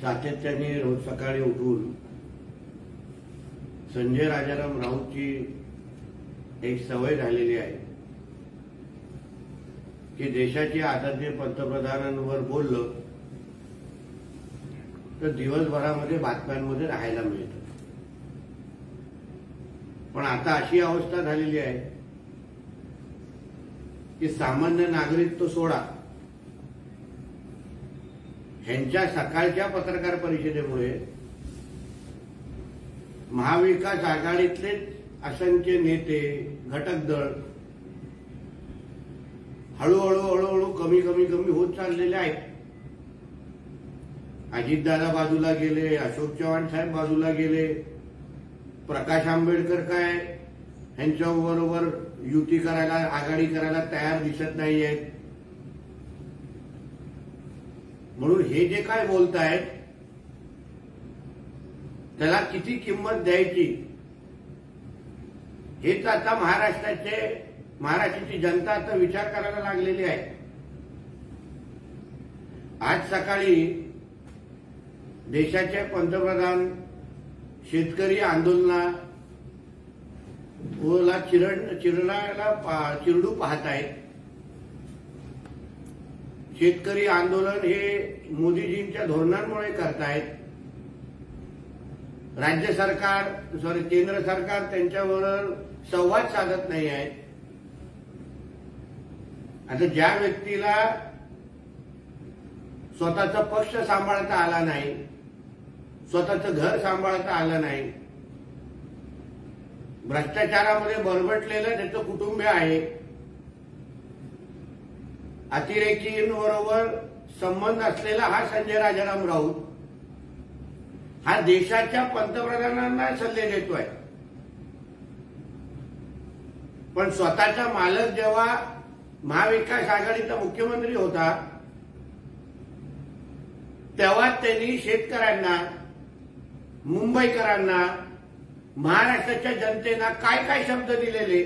सातत्याने रोज सकाळी उठून संजय राजाराम राऊतची एक सवय झालेली आहे की देशाचे आदरणीय पंतप्रधानांवर बोललं तर दिवसभरामध्ये बातम्यांमध्ये राहायला मिळतं। पण आता अशी अवस्था झालेली आहे की सामान्य नागरिक तो सोडा, ह्यांच्या सकाळच्या पत्रकार परिषदेमुळे महाविकास आघाडीतले असंख्य नेते घटक दळ हळूहळू कमी होत चाललेले आहेत। अजितदादा बाजूला गेले, अशोक चव्हाण साहेब बाजूला गेले, प्रकाश आंबेडकर काय ह्यांच्याबरोबर युती करायला आघाडी करायला तयार दिसत नाहीयेत। म्हणून हे जे काय बोलतायत त्याला किती किंमत द्यायची हेच आता महाराष्ट्राची जनता आता विचार करायला लागलेली आहे। आज सकाळी देशाचे पंतप्रधान शेतकरी आंदोलनाला चिरडू पाहत आहेत। शेतकरी आंदोलन हे मोदीजींच्या धोरणांमुळे करतायत। केंद्र सरकार त्यांच्याबरोबर संवाद साधत नाही आहे। आता ज्या व्यक्तीला स्वतःचा पक्ष सांभाळता आला नाही, स्वतःचं घर सांभाळता आलं नाही, भ्रष्टाचारामध्ये बरबटलेलं त्याचं कुटुंब आहे, अतिरेकींबरोबर संबंध असलेला हा संजय राजाराम राऊत हा देशाच्या पंतप्रधानांना सल्ले देतोय। पण स्वतःचा मालक जेव्हा महाविकास आघाडीचा मुख्यमंत्री होता तेव्हा त्यांनी शेतकऱ्यांना, मुंबईकरांना, महाराष्ट्राच्या जनतेला काय काय शब्द दिलेले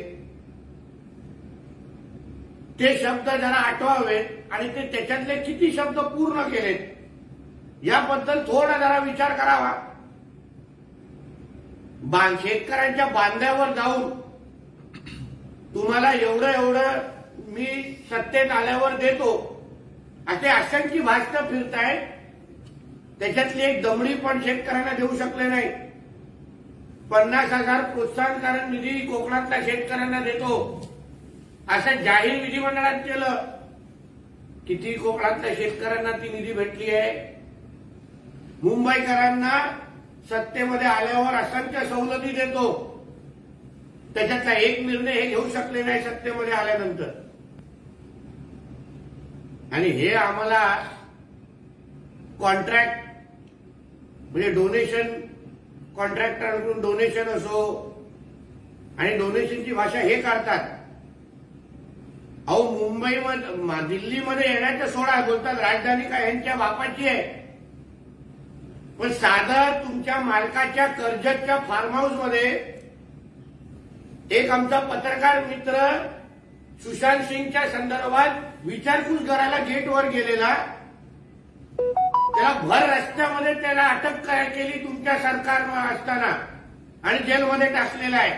ते शब्द जरा आठवावेत आणि ते त्याच्यातले किती शब्द पूर्ण केलेत याबद्दल थोडा जरा विचार करावा। शेतकऱ्यांच्या बांध्यावर जाऊन तुम्हाला एवढं मी सत्तेत आल्यावर देतो असे असंख्य भाषणं फिरतायत, त्याच्यातली एक दमडी पण शेतकऱ्यांना देऊ शकले नाही। 50,000 प्रोत्साहन निधी कोकणातल्या शेतकऱ्यांना देतो असं जाहीर विधिमंडळात केलं। किती कोकणातल्या शेतकऱ्यांना ती निधी भेटली आहे? मुंबईकरांना सत्तेमध्ये आल्यावर असंख्य सवलती देतो, त्याच्यातला एक निर्णय हे घेऊ शकले नाही सत्तेमध्ये आल्यानंतर। आणि हे आम्हाला कॉन्ट्रॅक्ट म्हणजे डोनेशन, कॉन्ट्रॅक्टरकडून डोनेशन असो आणि डोनेशनची भाषा हे काढतात। अहो मुंबईमध्ये, दिल्लीमध्ये येण्याचं सोडा, बोलतात राजधानी काय यांच्या बापाची आहे। पण साधं तुमच्या मालकाच्या कर्जतच्या फार्म हाऊस मध्ये एक आमचा पत्रकार मित्र सुशांत सिंगच्या संदर्भात विचारपूस करायला गेटवर गेलेला, त्याला भर रस्त्यामध्ये त्याला अटक केली तुमच्या सरकार असताना आणि जेलमध्ये टाकलेला आहे,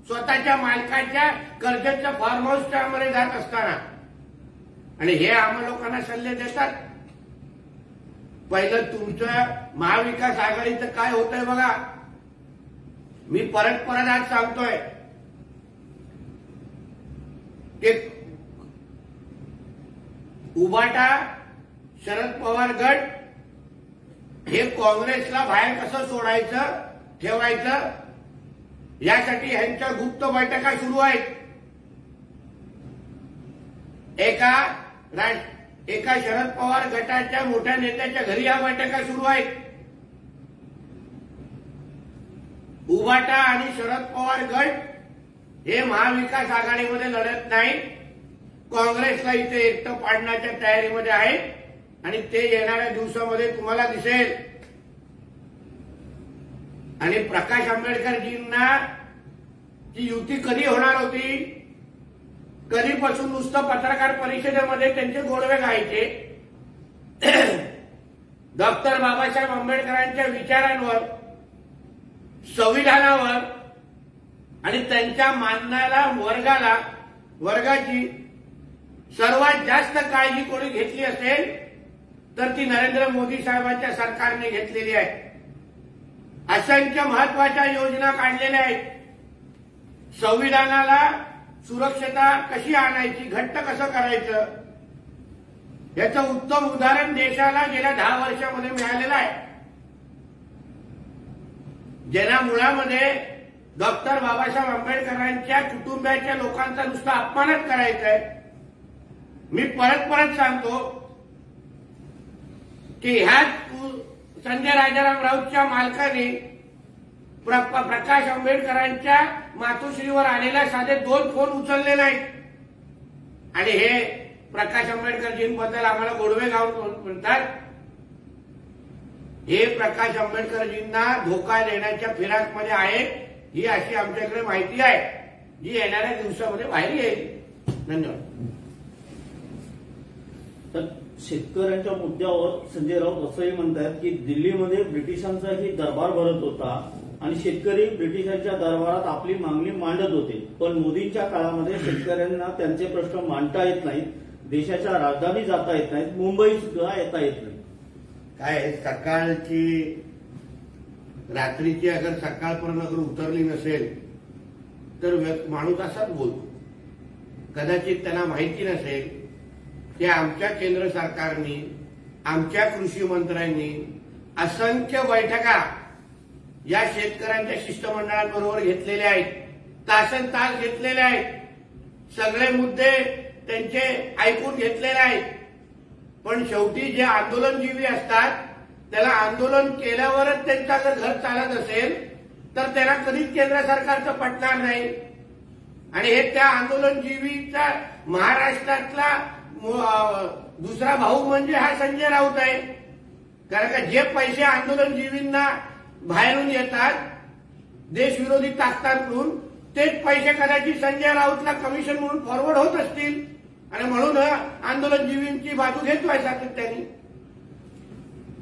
स्वतःच्या मालकाच्या कर्जतच्या फार्म हाऊसच्या मध्ये जात असताना। आणि हे आम्हा लोकांना सल्ले देतात। पहिलं तुमचं महाविकास आघाडीचं काय होतंय बघा। मी परत आज सांगतोय की उबाटा, शरद पवार गट हे काँग्रेसला बाहेर कसं सोडायचं, ठेवायचं यासाठी ह्यांच्या गुप्त बैठका सुरू आहेत। एका शरद पवार गटाच्या मोठ्या नेत्याच्या घरी या बैठका सुरू आहेत। उबाटा आणि शरद पवार गट हे महाविकास आघाडीमध्ये लढत नाही, काँग्रेसला इथे एकटं पाडण्याच्या तयारीमध्ये आहे आणि ते येणाऱ्या दिवसामध्ये तुम्हाला दिसेल। आणि प्रकाश आंबेडकरजींना ती युती कधी होणार होती, कधीपासून नुसतं पत्रकार परिषदेमध्ये त्यांचे गोडवे गायचे, डॉक्टर बाबासाहेब आंबेडकरांच्या विचारांवर, संविधानावर आणि त्यांच्या मानणाऱ्या वर्गाची सर्वात जास्त काळजी कोणी घेतली असेल तर ती नरेंद्र मोदी साहेबांच्या सरकारने घेतलेली आहे. असंख्य महत्वाच्या योजना काढलेल्या आहेत. संविधानाला सुरक्षता कशी आणायची, घट्ट कसं करायचं, याचं उत्तम उदाहरण देशाला गेल्या 10 वर्षामध्ये मिळालेलं आहे. ज्यांना मुळामध्ये डॉक्टर बाबासाहेब आंबेडकरांच्या कुटुंबाच्या लोकांचा नुसता अपमानच करायचा आहे. मी परत सांगतो की ह्या संजय राजाराम राऊतच्या मालकाने प्रकाश आंबेडकरांच्या मातोश्रीवर आलेल्या साधे 2 फोन उचलले नाहीत. आणि हे प्रकाश आंबेडकरजींबद्दल आम्हाला गोडवे गाव म्हणतात. हे प्रकाश आंबेडकरजींना धोका देण्याच्या फिराकमध्ये आहे, ही अशी आमच्याकडे माहिती आहे, जी येणाऱ्या दिवसामध्ये बाहेर येईल. धन्यवाद. तर शेतकऱ्यांच्या मुद्द्यावर संजय राऊत असंही म्हणतात की दिल्लीमध्ये ब्रिटिशांचाही दरबार भरत होता आणि शेतकरी ब्रिटिशांच्या दरबारात आपली मागणी मांडत होते, पण मोदींच्या काळामध्ये शेतकऱ्यांना त्यांचे प्रश्न मांडता येत नाहीत, देशाच्या राजधानी जाता येत नाहीत, मुंबई सुद्धा येता येत नाही. काय सकाळची रात्रीची अगर सकाळपर्यंत अगर उतरली नसेल तर माणूस असाच बोलतो. कदाचित त्यांना माहिती नसेल की आमच्या केंद्र सरकारने, आमच्या कृषी मंत्र्यांनी असंख्य बैठका या शेतकऱ्यांच्या शिष्टमंडळांबरोबर घेतलेल्या आहेत, तासन तास घेतलेले आहेत, सगळे मुद्दे त्यांचे ऐकून घेतलेले आहेत. पण शेवटी जे आंदोलनजीवी असतात त्याला आंदोलन केल्यावरच त्यांचा जर घर चालत असेल तर त्यांना कधीच केंद्र सरकारचं पटणार नाही. आणि हे त्या आंदोलनजीवीचा महाराष्ट्रातला दुसरा भाऊ म्हणजे हा संजय राऊत आहे. कारण का जे पैसे आंदोलनजीवींना बाहेरून येतात देशविरोधी ताकदांकडून, तेच पैसे कदाचित संजय राऊतला कमिशन म्हणून फॉरवर्ड होत असतील आणि म्हणून आंदोलनजीवींची बाजू घेतोय सातत्याने.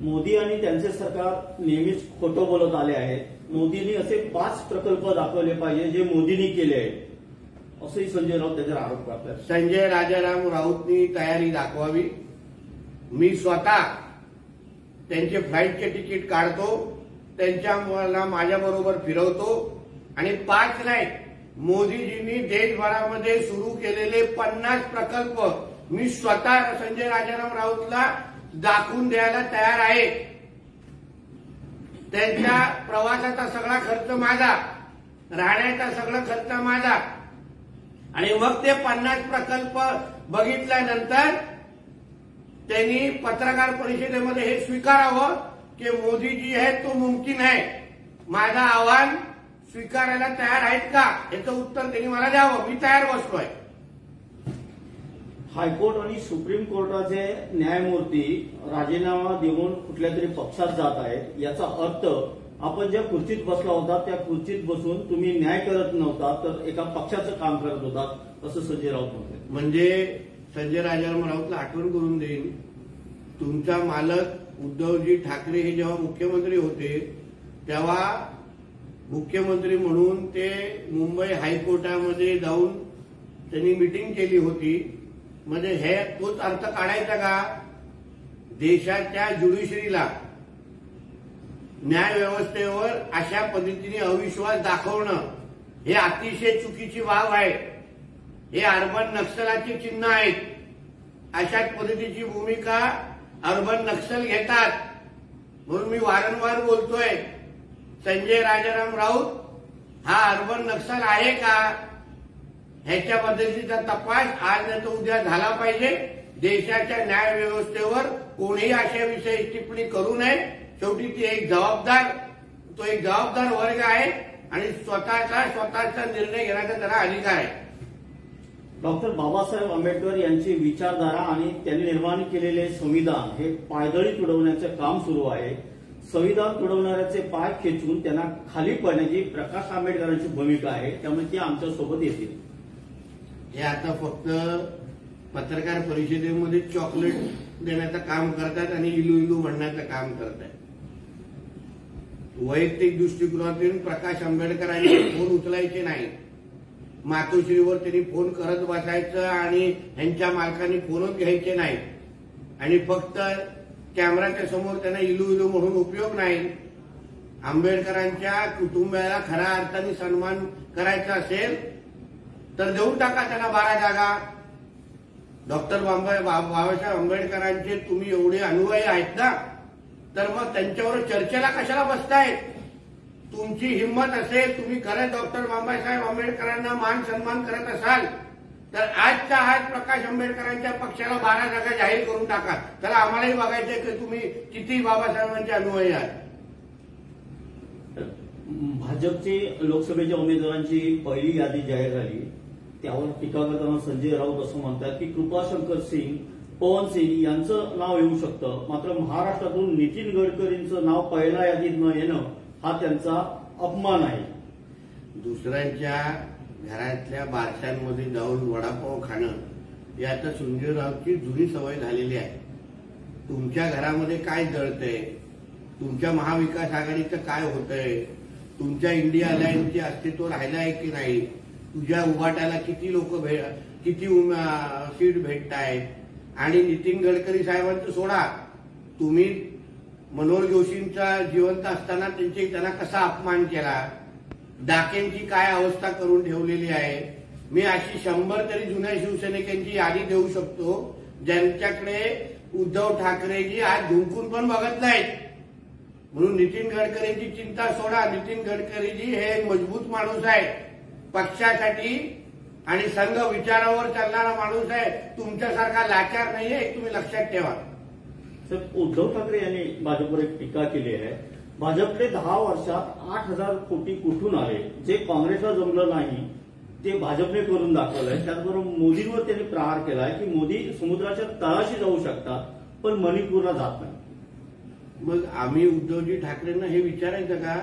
मोदी आणि त्यांचे सरकार नेहमीच खोटं बोलत आले आहेत. मोदींनी असे 5 प्रकल्प दाखवले पाहिजे जे मोदींनी केले आहेत, असंही संजय राऊत त्याच्यावर आरोप करतात. संजय राजाराम राऊतनी तयारी दाखवावी. मी स्वतः त्यांचे फ्लाईटचे तिकीट काढतो, त्यांच्या माझ्याबरोबर फिरवतो आणि 5 नाही, मोदीजींनी देशभरामध्ये सुरू केलेले 50 प्रकल्प मी स्वतः संजय राजाराम राऊतला दाखवून द्यायला तयार आहे. त्यांच्या प्रवासाचा सगळा खर्च माझा, राहण्याचा सगळा खर्च माझा. आणि मग ते 50 प्रकल्प बघितल्यानंतर त्यांनी पत्रकार परिषदेमध्ये हे स्वीकारावं की मोदीजी है तो मुमकिन है, माझं आव्हान स्वीकारायला तयार आहेत का, याचं उत्तर त्यांनी मला द्यावं. मी तयार बसलोय. हायकोर्ट आणि सुप्रीम कोर्टाचे न्यायमूर्ती राजीनामा देऊन कुठल्या तरी पक्षात जात आहेत. याचा अर्थ आपण ज्या खुर्चीत बसला होता त्या खुर्चीत बसून तुम्ही न्याय करत नव्हता तर एका पक्षाचं काम करत होता, असं संजय राऊत म्हणतात. म्हणजे संजय राजाराम राऊतला आठवण करून देईन, तुमचा मालक उद्धवजी ठाकरे हे जेव्हा मुख्यमंत्री होते तेव्हा मुख्यमंत्री म्हणून ते मुंबई हायकोर्टामध्ये जाऊन त्यांनी मीटिंग केली होती. म्हणजे हे तोच अर्थ काढायचा का देशाच्या ज्युडिशरीला, न्याय व्यवस्थेवर अशा पद्धतीने अविश्वास दाखवणं हे अतिशय चुकीची बाब आहे. हे अर्बन नक्षलाची चिन्ह आहेत. अशाच पद्धतीची भूमिका अर्बन नक्षल घेतात. म्हणून मी वारंवार बोलतोय, संजय राजाराम राऊत हा अर्बन नक्षल आहे का, ह्याच्याबद्दलचा तपास आज नाही तर उद्या झाला पाहिजे. देशाच्या न्याय व्यवस्थेवर कोणीही अशा विषयी टिप्पणी करू नये. शेवटी ती एक जबाबदार वर्ग आहे आणि स्वतःचा निर्णय घेण्याचा त्याला अधिकार आहे. डॉक्टर बाबासाहेब आंबेडकर यांची विचारधारा आणि त्यांनी निर्माण केलेले संविधान हे पायदळी तुडवण्याचं काम सुरू आहे. संविधान तुडवणाऱ्याचे पाय खेचून त्यांना खाली पडण्याची प्रकाश आंबेडकरांची भूमिका आहे, त्यामुळे ते आमच्यासोबत येतील. हे आता फक्त पत्रकार परिषदेमध्ये चॉकलेट देण्याचं काम करतात आणि इलू इलू म्हणण्याचं काम करतात. वैयक्तिक दृष्टिकोनातून प्रकाश आंबेडकरांनी फोन उचलायचे नाही. मातोश्रीवर त्यांनी फोन करत बसायचं आणि ह्यांच्या मालकांनी फोनच घ्यायचे नाही. आणि फक्त कॅमेराच्या समोर त्यांना इलू इलू म्हणून उपयोग नाही. आंबेडकरांच्या कुटुंबाला खऱ्या अर्थाने सन्मान करायचा असेल तर देऊन टाका त्यांना 12 जागा. डॉक्टर बाबासाहेब आंबेडकरांचे तुम्ही एवढे अनुयायी आहेत ना, तर मग त्यांच्यावर चर्चेला कशाला बसताय? तुमची हिंमत असेल, तुम्ही खरं डॉक्टर बाबासाहेब आंबेडकरांना मान सन्मान करत असाल तर आजच्या आज प्रकाश आंबेडकरांच्या पक्षाला 12 जागा जाहीर करून टाका. त्याला आम्हालाही बघायचंय की तुम्ही किती बाबासाहेबांचे अनुयायी आहात. भाजपची लोकसभेच्या उमेदवारांची पहिली यादी जाहीर झाली. त्यावर टीका करताना संजय राऊत असं म्हणतात की कृपाशंकर सिंग, पवन सिंग यांचं नाव येऊ शकतं, मात्र महाराष्ट्रातून नितीन गडकरींचं नाव पहिल्या यादीत न येणं हा त्यांचा अपमान आहे. दुसऱ्यांच्या घरातल्या बारशांमध्ये जाऊन वडापाव खाणं ही आता संजय राऊतची जुनी सवय झालेली आहे. तुमच्या घरामध्ये काय जळतंय, तुमच्या महाविकास आघाडीचं काय होतंय, तुमच्या इंडिया अलायन्सचे अस्तित्व राहिलं आहे की नाही, तुझ्या उभाटाला किती लोक किती सीट भेटतायत. आणि नितीन गडकरी साहेबांचं सोडा, तुम्ही मनोहर जोशींचा जिवंत असताना त्यांना कसा अपमान केला, डाकेंची काय अवस्था करून ठेवलेली आहे. मी अशी 100 तरी जुन्या शिवसैनिकांची यादी देऊ शकतो ज्यांच्याकडे उद्धव ठाकरेजी आज झुंकून पण बघत नाहीत. म्हणून नितीन गडकरींची चिंता सोडा. नितीन गडकरीजी हे एक मजबूत माणूस आहे, पक्षासाठी आणि संघ विचारावर चालणारा माणूस आहे. तुमच्यासारखा लाचार नाहीये, हे तुम्ही लक्षात ठेवा. उद्धव ठाकरे यांनी भाजपवर एक टीका केली आहे. भाजपने 10 वर्षात 8,000 कोटी कुठून आले, जे काँग्रेसला जमलं नाही ते भाजपने करून दाखवलंय. त्याचबरोबर मोदींवर त्यांनी प्रहार केलाय की मोदी समुद्राच्या तळाशी जाऊ शकतात पण मणिपूरला जात नाही. मग आम्ही उद्धवजी ठाकरेंना हे विचारायचं का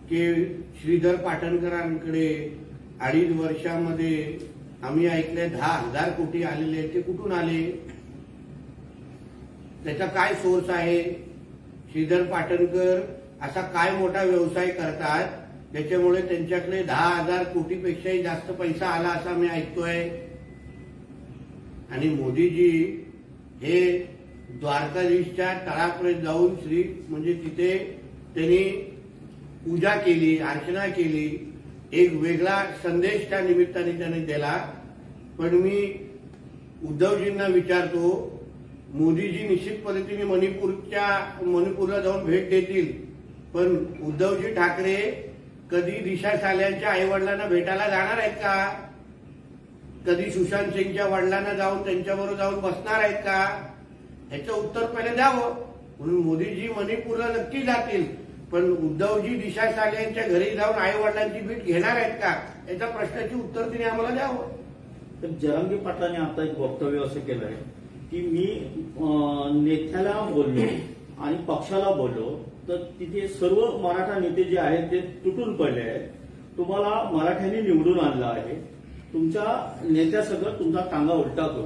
की श्रीधर पाटणकरांकडे 2.5 वर्षामध्ये आम्ही ऐकले 10,000 कोटी आलेले, ते कुठून आले, त्याचा काय सोर्स आहे? श्रीधर पाटणकर असा काय मोठा व्यवसाय करतात त्याच्यामुळे त्यांच्याकडे 10,000 कोटीपेक्षाही जास्त पैसा आला असं आम्ही ऐकतोय. आणि मोदीजी हे द्वारकाधीशच्या तळापर्यंत जाऊन म्हणजे तिथे त्यांनी पूजा केली, अर्चना केली, एक वेगळा संदेश त्या निमित्ताने त्याने दिला. पण मी उद्धवजींना विचारतो, मोदीजी निश्चित पद्धतीने मणिपूरला जाऊन भेट देतील, पण उद्धवजी ठाकरे कधी दिशा साल्यांच्या आईवडिलांना भेटायला जाणार आहेत का? कधी सुशांत सिंगच्या वडिलांना जाऊन त्यांच्याबरोबर जाऊन बसणार आहेत का? ह्याचं उत्तर पहिले द्यावं. म्हणून मोदीजी मणिपूरला नक्की जातील, पण उद्धवजी दिशा साल्यांच्या घरी जाऊन आई वडिलांची भेट घेणार आहेत का, याच्या प्रश्नाची उत्तर तिने आम्हाला द्यावं. तर जरांगे पाटलांनी आता एक वक्तव्य असं केलंय की मी नेत्याला बोललो आणि पक्षाला बोललो तर तिथे सर्व मराठा नेते जे आहेत ते तुटून पडले आहेत. तुम्हाला मराठ्यांनी निवडून आणलं आहे, तुमच्या नेत्यासगळं तुमचा टांगा उलटा करू.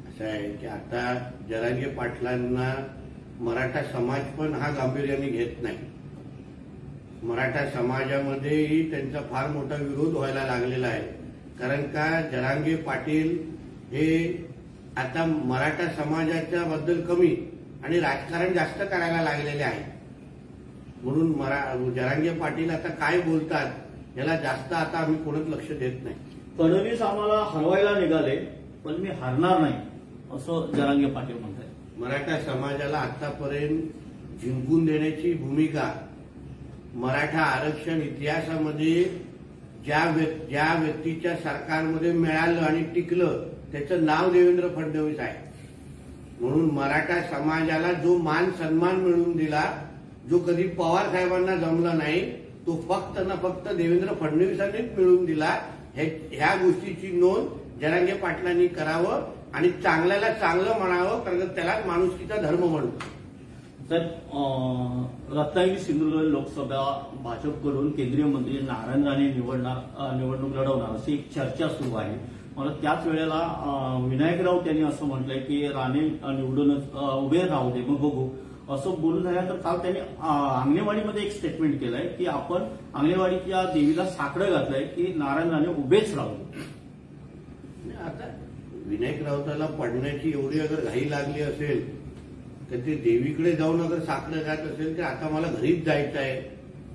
असं आहे की आता जरांगे पाटलांना मराठा समाज पण हा गांभीर्याने घेत नाही. मराठा समाजामध्येही त्यांचा फार मोठा विरोध व्हायला लागलेला आहे. कारण का जरांगे पाटील हे आता मराठा समाजाच्या बद्दल कमी आणि राजकारण जास्त करायला लागलेले आहे. म्हणून जरांगे पाटील आता काय बोलतात याला जास्त आता आम्ही कोणच लक्ष देत नाही. फडणवीस आम्हाला हरवायला निघाले पण मी हरणार नाही असं जरांगे पाटील म्हणतात. मराठा समाजाला आतापर्यंत जिंकून देण्याची भूमिका मराठा आरक्षण इतिहासामध्ये ज्या व्यक्तीच्या सरकारमध्ये मिळालं आणि टिकलं त्याचं नाव देवेंद्र फडणवीस आहे. म्हणून मराठा समाजाला जो मान सन्मान मिळवून दिला, जो कधी पवार साहेबांना जमला नाही, तो फक्त ना फक्त देवेंद्र फडणवीसांनीच मिळवून दिला. ह्या गोष्टीची नोंद जरांगे पाटलांनी करावं आणि चांगल्याला चांगलं म्हणावं, कारण त्यालाच माणुसकीचा धर्म म्हणतो. तर रत्नागिरी सिंधुदुर्ग लोकसभा भाजपकडून केंद्रीय मंत्री नारायण राणे निवडणूक लढवणार अशी एक चर्चा सुरू आहे. मला त्याच वेळेला विनायक राऊत यांनी असं म्हटलंय की राणे निवडूनच उभे राहू दे मग बघू असं बोलून झाल्यानंतर काल त्यांनी अंगणेवाडीमध्ये एक स्टेटमेंट केलंय की आपण अंगणेवाडीच्या देवीला साकडं घातलंय की नारायण राणे उभेच राहू दे. आता विनायक राऊताला पडण्याची एवढी अगर घाई लागली असेल तर ते देवीकडे जाऊन अगर साकडं घात असेल तर आता मला घरीच जायचं आहे,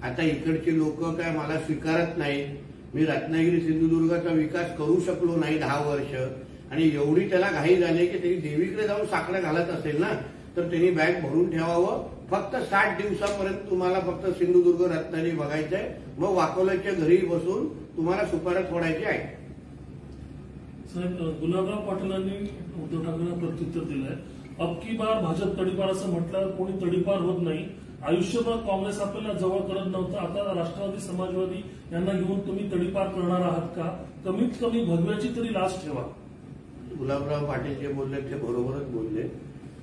आता इकडचे लोक काय मला स्वीकारत नाही, मी रत्नागिरी सिंधुदुर्गाचा विकास करू शकलो नाही 10 वर्ष आणि एवढी त्याला घाई झाली की त्यांनी देवीकडे जाऊन साकडं घालत असेल ना तर त्यांनी बॅग भरून ठेवावं. फक्त 60 दिवसापर्यंत तुम्हाला फक्त सिंधुदुर्ग रत्नागिरी बघायचंय, मग वाकोल्याच्या घरी बसून तुम्हाला सुपाऱ्या फोडायची आहे. साहेब, गुलाबराव पाटीलांनी उद्धव ठाकरेंना प्रत्युत्तर दिलंय, अब की बार भाजप तडीपार असं म्हटल्यावर कोणी तडीपार होत नाही. आयुष्यभर काँग्रेस आपल्याला जवळ करत नव्हतं, आता राष्ट्रवादी समाजवादी यांना घेऊन तुम्ही तडीपार करणार आहात का? कमीत कमी भगव्याची तरी लाच ठेवा. गुलाबराव पाटील जे बोलले ते बरोबरच बोलले,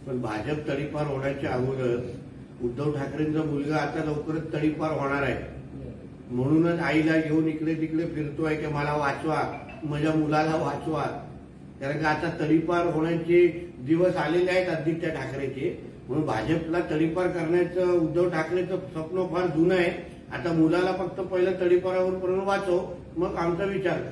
पण भाजप तडीपार होण्याच्या अगोदर उद्धव ठाकरेंचा मुलगा आता लवकरच तडीपार होणार आहे, म्हणूनच आईला घेऊन इकडे तिकडे फिरतोय की मला वाचवा, माझ्या मुलाला वाचवा. कारण की आता तडीपार होण्याचे दिवस आलेले आहेत आदित्य ठाकरेचे, म्हणून भाजपला तडीपार करण्याचं उद्धव ठाकरेचं स्वप्न फार जुनं आहे. आता मुलाला फक्त पहिलं तडीपारावरून वाचव, मग आमचा विचार कर.